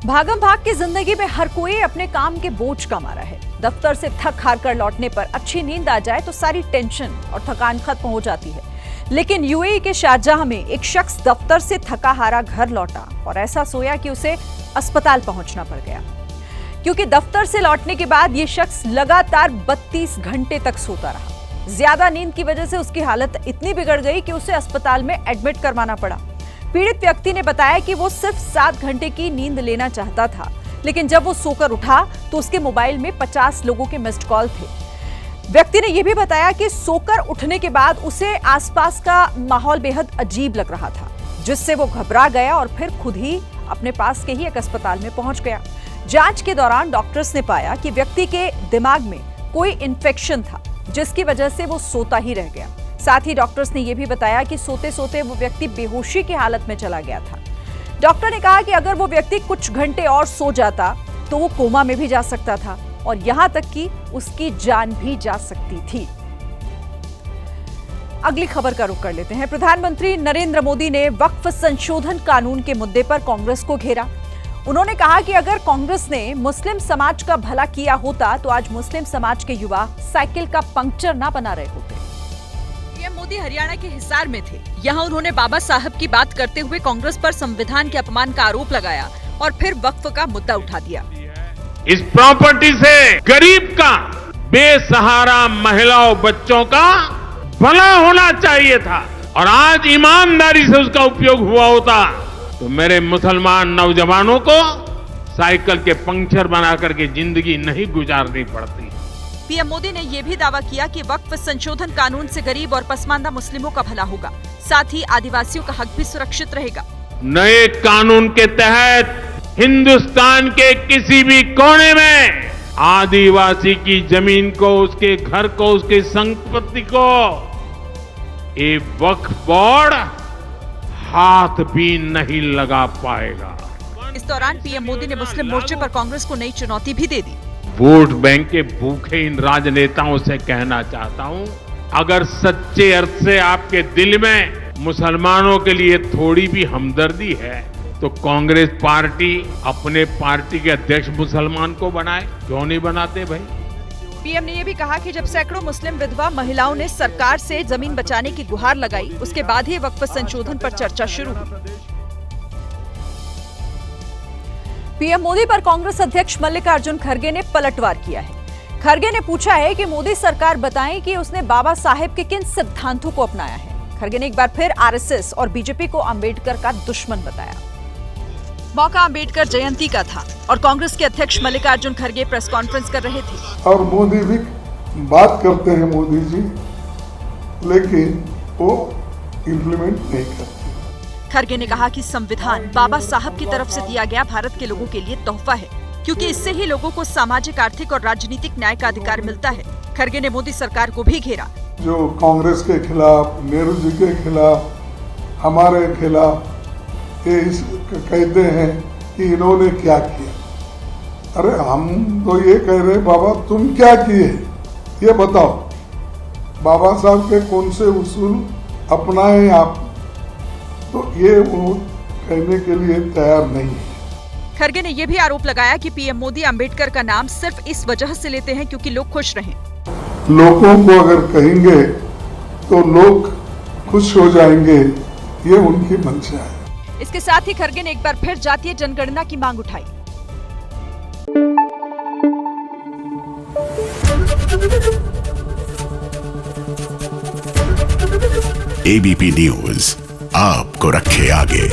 भागम भाग की जिंदगी में हर कोई अपने काम के बोझ का मारा है। दफ्तर से थक हार कर लौटने पर अच्छी नींद आ जाए तो सारी टेंशन और थकान खत्म हो जाती है। लेकिन यूएई के शारजाह में एक शख्स दफ्तर से थका हारा घर लौटा और ऐसा सोया कि उसे अस्पताल पहुंचना पड़ गया, क्योंकि दफ्तर से लौटने के बाद ये शख्स लगातार 32 घंटे तक सोता रहा। ज्यादा नींद की वजह से उसकी हालत इतनी बिगड़ गई कि उसे अस्पताल में एडमिट करवाना पड़ा। पीड़ित व्यक्ति ने बताया कि वो सिर्फ 7 घंटे की नींद लेना चाहता था, लेकिन जब वो सोकर उठा तो उसके मोबाइल में 50 लोगों के मिस्ड कॉल थे। व्यक्ति ने यह भी बताया कि सोकर उठने के बाद उसे आसपास का माहौल बेहद अजीब लग रहा था, जिससे वो घबरा गया और फिर खुद ही अपने पास के ही एक अस्पताल में पहुंच गया। जांच के दौरान डॉक्टर्स ने पाया कि व्यक्ति के दिमाग में कोई इन्फेक्शन था, जिसकी वजह से वो सोता ही रह गया। साथ ही डॉक्टर्स ने यह भी बताया कि सोते सोते वो व्यक्ति बेहोशी की हालत में चला गया था। डॉक्टर ने कहा कि अगर वो व्यक्ति कुछ घंटे और सो जाता तो वो कोमा में भी जा सकता था और यहां तक कि उसकी जान भी जा सकती थी। अगली खबर का रुख कर लेते हैं। प्रधानमंत्री नरेंद्र मोदी ने वक्फ संशोधन कानून के मुद्दे पर कांग्रेस को घेरा। उन्होंने कहा कि अगर कांग्रेस ने मुस्लिम समाज का भला किया होता तो आज मुस्लिम समाज के युवा साइकिल का पंक्चर ना बना रहे होते। पीएम मोदी हरियाणा के हिसार में थे। यहां उन्होंने बाबा साहब की बात करते हुए कांग्रेस पर संविधान के अपमान का आरोप लगाया और फिर वक्फ का मुद्दा उठा दिया। इस प्रॉपर्टी से गरीब का, बेसहारा महिलाओं बच्चों का भला होना चाहिए था और आज ईमानदारी से उसका उपयोग हुआ होता तो मेरे मुसलमान नौजवानों को साइकिल के पंक्चर बना करके जिंदगी नहीं गुजारनी पड़ती। पीएम मोदी ने यह भी दावा किया कि वक्फ संशोधन कानून से गरीब और पसमानदा मुस्लिमों का भला होगा, साथ ही आदिवासियों का हक भी सुरक्षित रहेगा। नए कानून के तहत हिंदुस्तान के किसी भी कोने में आदिवासी की जमीन को, उसके घर को, उसकी संपत्ति को ये वक्फ बोर्ड हाथ भी नहीं लगा पाएगा। इस दौरान पीएम मोदी ने मुस्लिम मोर्चे पर कांग्रेस को नई चुनौती भी दे दी। वोट बैंक के भूखे इन राजनेताओं से कहना चाहता हूं, अगर सच्चे अर्थ से आपके दिल में मुसलमानों के लिए थोड़ी भी हमदर्दी है तो कांग्रेस पार्टी अपने पार्टी के अध्यक्ष मुसलमान को बनाए, क्यों नहीं बनाते भाई। पीएम ने यह भी कहा कि जब सैकड़ों मुस्लिम विधवा महिलाओं ने सरकार से जमीन बचाने की गुहार लगाई, उसके बाद ही वक्फ संशोधन पर चर्चा शुरू हुई। पीएम मोदी पर कांग्रेस अध्यक्ष मल्लिकार्जुन खड़गे ने पलटवार किया है। खड़गे ने पूछा है कि मोदी सरकार बताएं कि उसने बाबा साहेब के किन सिद्धांतों को अपनाया है। खड़गे ने एक बार फिर आरएसएस और बीजेपी को अंबेडकर का दुश्मन बताया। मौका अंबेडकर जयंती का था और कांग्रेस के अध्यक्ष मल्लिकार्जुन खड़गे प्रेस कॉन्फ्रेंस कर रहे थे। और मोदी भी बात करते हैं मोदी जी, लेकिन वो इम्प्लीमेंट नहीं करते। खड़गे ने कहा कि संविधान बाबा साहब की तरफ से दिया गया भारत के लोगों के लिए तोहफा है, क्योंकि इससे ही लोगों को सामाजिक, आर्थिक और राजनीतिक न्याय का अधिकार मिलता है। खड़गे ने मोदी सरकार को भी घेरा। जो कांग्रेस के खिलाफ, नेहरू जी के खिलाफ, हमारे खिलाफ ये कहते हैं कि इन्होंने क्या किया। अरे हम तो ये कह रहे बाबा तुम क्या किए ये बताओ। बाबा साहब के कौन से उसूल अपनाए आप, तो ये वो कहने के लिए तैयार नहीं है। खड़गे ने यह भी आरोप लगाया कि पीएम मोदी अंबेडकर का नाम सिर्फ इस वजह से लेते हैं क्योंकि लोग खुश रहें। लोगों को अगर कहेंगे तो लोग खुश हो जाएंगे, ये उनकी मंशा है। इसके साथ ही खड़गे ने एक बार फिर जातीय जनगणना की मांग उठाई। एबीपी न्यूज आपको रखे आगे।